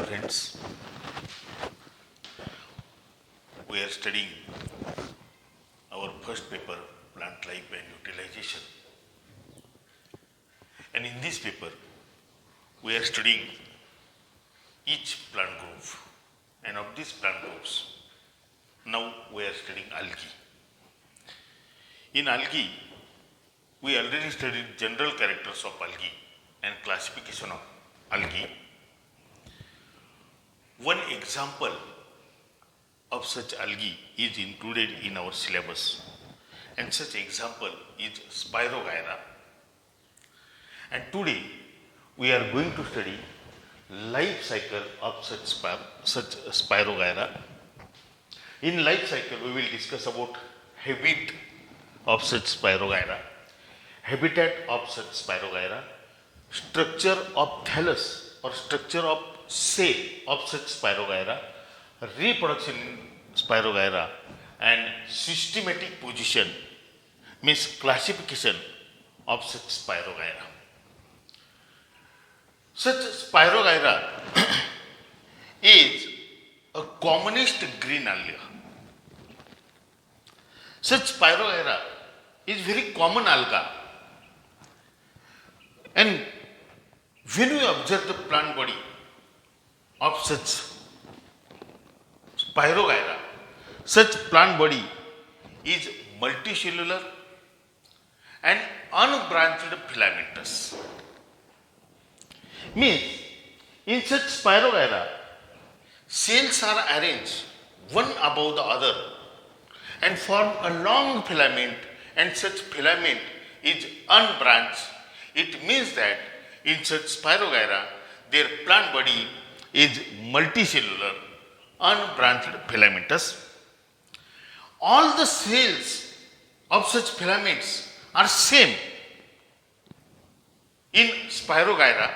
friends, we are studying our first paper, Plant Life and Utilization. And in this paper, we are studying each plant group. And of these plant groups, now we are studying algae. In algae, we already studied general characters of algae and classification of algae. One example of such algae is included in our syllabus, and such example is Spirogyra. And today we are going to study life cycle of such Spirogyra. In life cycle we will discuss about habit of such Spirogyra, habitat of such Spirogyra, structure of thallus or structure of cell of such Spirogyra, reproduction in Spirogyra, and systematic position means classification of such Spirogyra. Such Spirogyra is a commonest green alga. Such Spirogyra is very common alga, and when we observe the plant body of such Spirogyra, such plant body is multicellular and unbranched filamentous. Means in such Spirogyra, cells are arranged one above the other and form a long filament, and such filament is unbranched. It means that in such Spirogyra, their plant body is multicellular, unbranched filamentous. All the cells of such filaments are same in Spirogyra.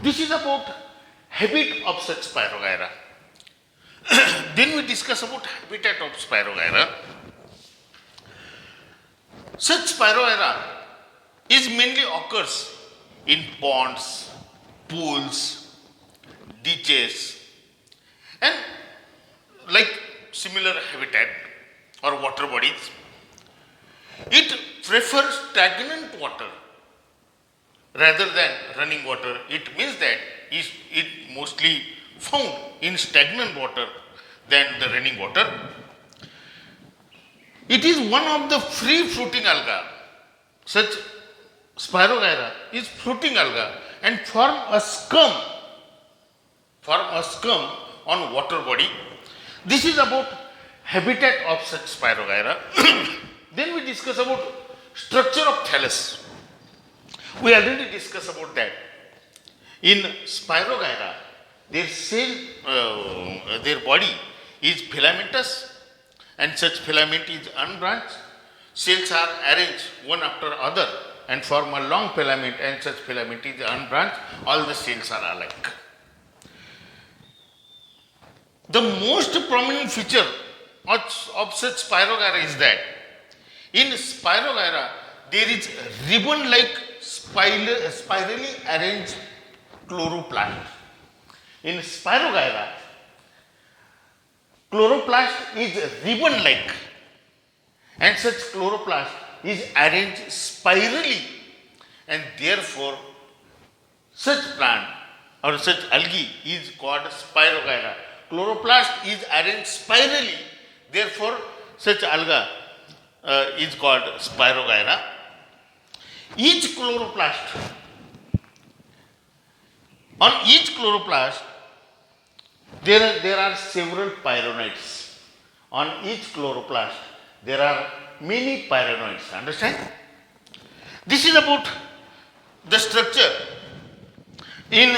This is about habit of such Spirogyra. Then we discuss about habitat of Spirogyra. Such Spirogyra is mainly occurs in ponds, pools, ditches, and like similar habitat or water bodies. It prefers stagnant water rather than running water. It means that it mostly found in stagnant water than the running water. It is one of the free floating alga. Such Spirogyra is floating alga and form a scum on water body. This is about habitat of such Spirogyra. Then we discuss about structure of thallus. We already discussed about that. In Spirogyra, their body is filamentous, and such filament is unbranched. Cells are arranged one after other and form a long filament, and such filament is unbranched. All the cells are alike. The most prominent feature of such Spirogyra is that in Spirogyra there is ribbon-like spirally arranged chloroplast. In Spirogyra, chloroplast is ribbon-like, and such chloroplast is arranged spirally, and therefore such plant or such algae is called Spirogyra. Chloroplast is arranged spirally, therefore such alga is called Spirogyra. Each chloroplast, on each chloroplast, there are several pyrenoids. On each chloroplast, there are many pyrenoids. Understand? This is about the structure. In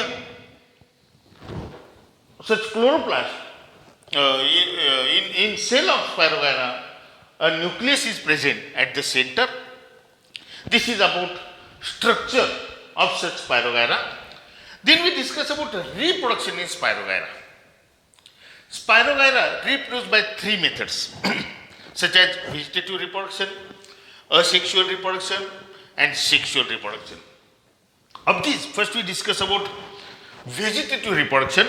such chloroplast, in cell of Spirogyra, a nucleus is present at the center. This is about structure of such Spirogyra. Then we discuss about reproduction in Spirogyra. Spirogyra reproduce by three methods such as vegetative reproduction, asexual reproduction, and sexual reproduction. Of these, first we discuss about vegetative reproduction.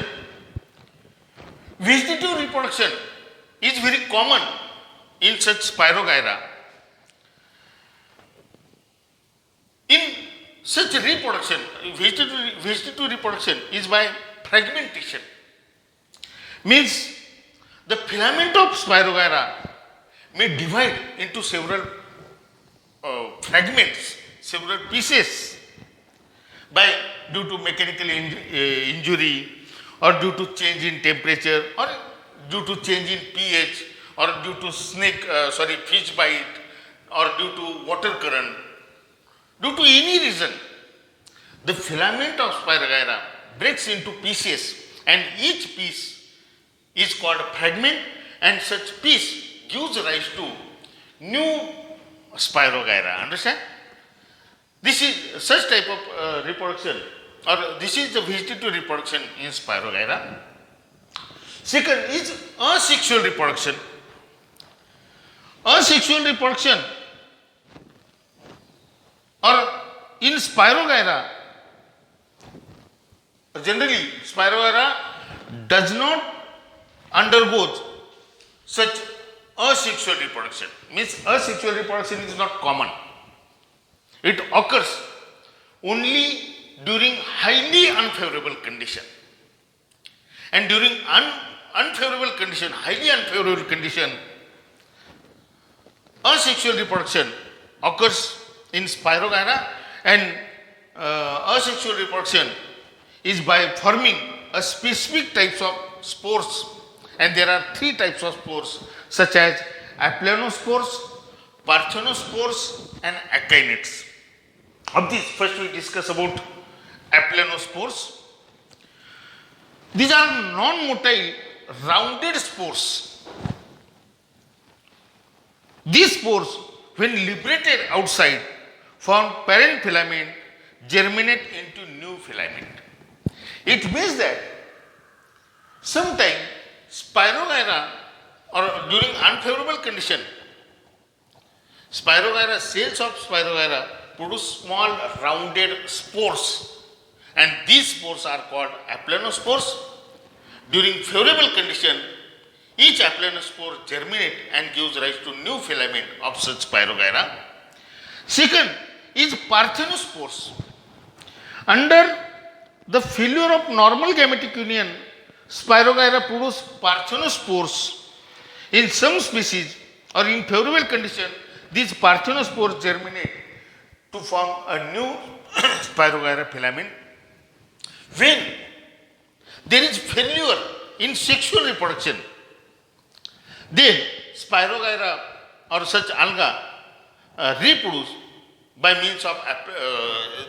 Vegetative reproduction is very common in such Spirogyra. In such reproduction, vegetative reproduction is by fragmentation. Means the filament of Spirogyra may divide into several fragments, several pieces due to mechanical injury, or due to change in temperature, or due to change in pH, or due to fish bite, or due to water current. Due to any reason, the filament of Spirogyra breaks into pieces, and each piece is called a fragment, and such piece gives rise to new Spirogyra. Understand? This is such type of reproduction, or this is the vegetative reproduction in Spirogyra. Second is asexual reproduction. Asexual reproduction, or in Spirogyra, generally Spirogyra does not undergo such asexual reproduction. Means asexual reproduction is not common. It occurs only during highly unfavorable condition. And during unfavorable condition, highly unfavorable condition, asexual reproduction occurs in Spirogyra, and asexual reproduction is by forming a specific types of spores, and there are 3 types of spores such as aplanospores, parthenospores, and akinets. Of these, first we discuss about aplanospores. These are non-motile rounded spores. These spores, when liberated outside, form parent filament, germinate into new filament. It means that sometime Spirogyra, or during unfavorable condition, Spirogyra, cells of Spirogyra produce small rounded spores, and these spores are called aplanospores. During favorable condition, each aplanospore germinate and gives rise to new filament of such Spirogyra. Second is parthenospores. Under the failure of normal gametic union, Spirogyra produce parthenospores. In some species or in favorable condition, these parthenospores germinate to form a new Spirogyra filament. When there is failure in sexual reproduction, then Spirogyra or such alga reproduce by means of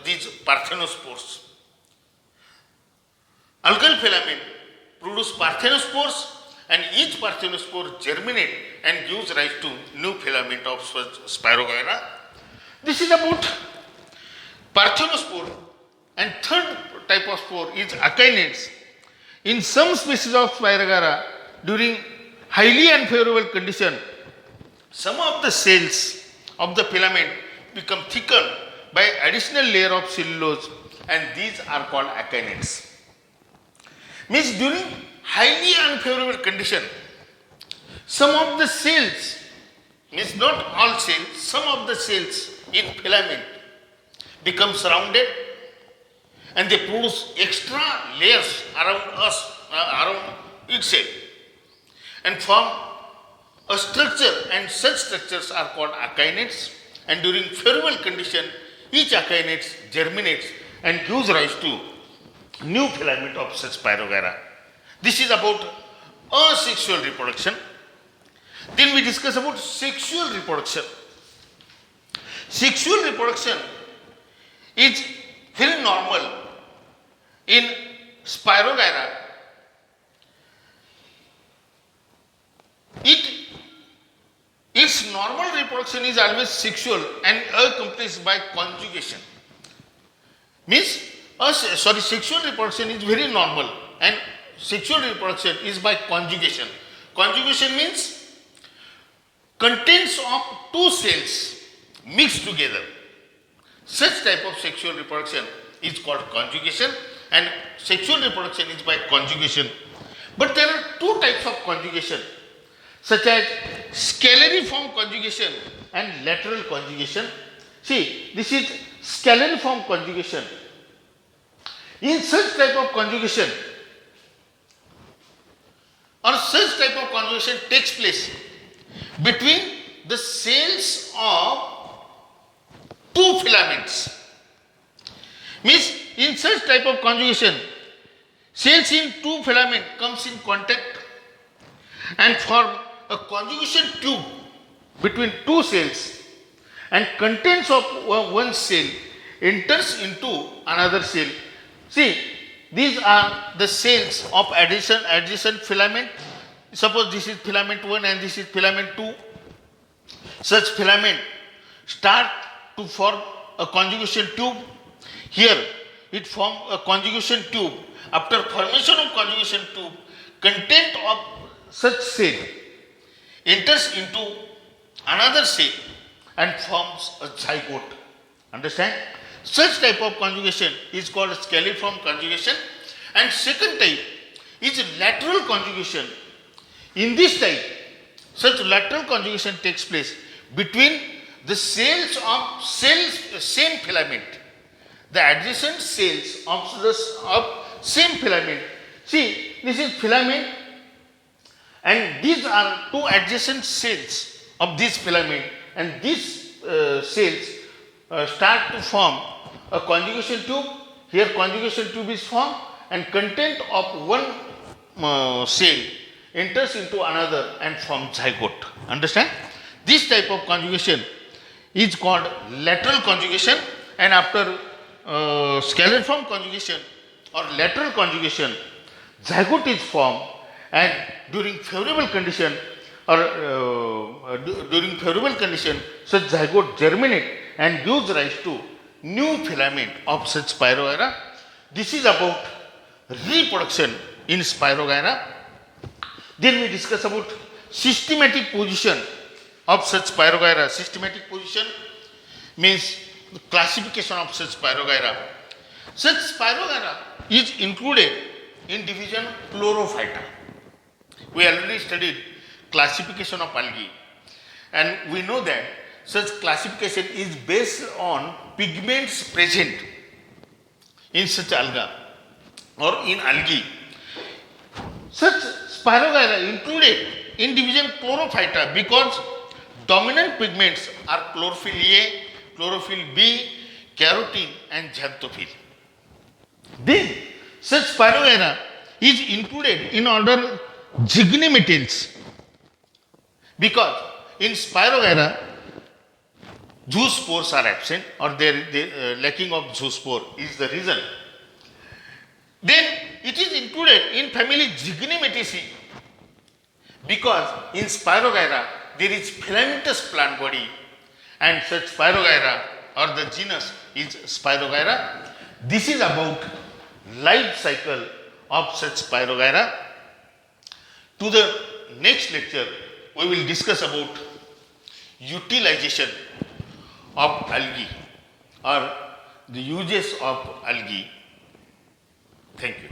these parthenospores. Algal filament produce parthenospores, and each parthenospore germinate and gives rise to new filament of Spirogyra. This is about parthenospore. And third type of spore is akinets. In some species of Spirogyra, during highly unfavorable condition, some of the cells of the filament become thickened by additional layer of cellulose, and these are called akinets. Means during highly unfavorable condition, some of the cells, means not all cells, some of the cells in filament become surrounded, and they produce extra layers around itself, and form a structure, and such structures are called akinets. And during favorable condition, each akinets germinates and gives rise to new filament of such Spirogyra. This is about asexual reproduction. Then we discuss about sexual reproduction. Sexual reproduction is very normal in Spirogyra. Its normal reproduction is always sexual and accomplished by conjugation. Means, sexual reproduction is very normal, and sexual reproduction is by conjugation. Conjugation means contents of 2 cells mixed together. Such type of sexual reproduction is called conjugation, and sexual reproduction is by conjugation. But there are two types of conjugation, such as scalariform conjugation and lateral conjugation. See, this is scalariform conjugation. In such type of conjugation, or such type of conjugation takes place between the cells of two filaments. Means in such type of conjugation, cells in two filament comes in contact and form a conjugation tube between two cells, and contents of one cell enters into another cell. See, these are the cells of adjacent filament. Suppose this is filament 1 and this is filament 2. Such filament start to form a conjugation tube. Here it forms a conjugation tube. After formation of conjugation tube, content of such cell enters into another cell and forms a zygote. Understand? Such type of conjugation is called scalariform conjugation. And second type is lateral conjugation. In this type, such lateral conjugation takes place between the cells of same filament, the adjacent cells of same filament. See, this is filament, and these are two adjacent cells of this filament, and these cells start to form a conjugation tube. Here conjugation tube is formed, and content of one cell enters into another and forms zygote. Understand? This type of conjugation is called lateral conjugation, and after scalariform conjugation or lateral conjugation, zygote is formed, and during favorable condition such zygote germinate and gives rise to new filament of such Spirogyra. This is about reproduction in Spirogyra. Then we discuss about systematic position of such Spirogyra. Systematic position means classification of such Spirogyra. Such Spirogyra is included in division Chlorophyta. We already studied classification of algae, and we know that such classification is based on pigments present in such alga or in algae. Such Spirogyra included in division Chlorophyta because dominant pigments are chlorophyll A, chlorophyll B, carotene and xanthophyll. Then such Spirogyra is included in order Zygnematales because in Spirogyra zoospores are absent, or their lacking of zoospore is the reason. Then it is included in family Zygnemataceae because in Spirogyra there is filamentous plant body, and such Spirogyra or the genus is Spirogyra. This is about life cycle of such Spirogyra. To the next lecture, we will discuss about utilization of algae or the uses of algae. Thank you.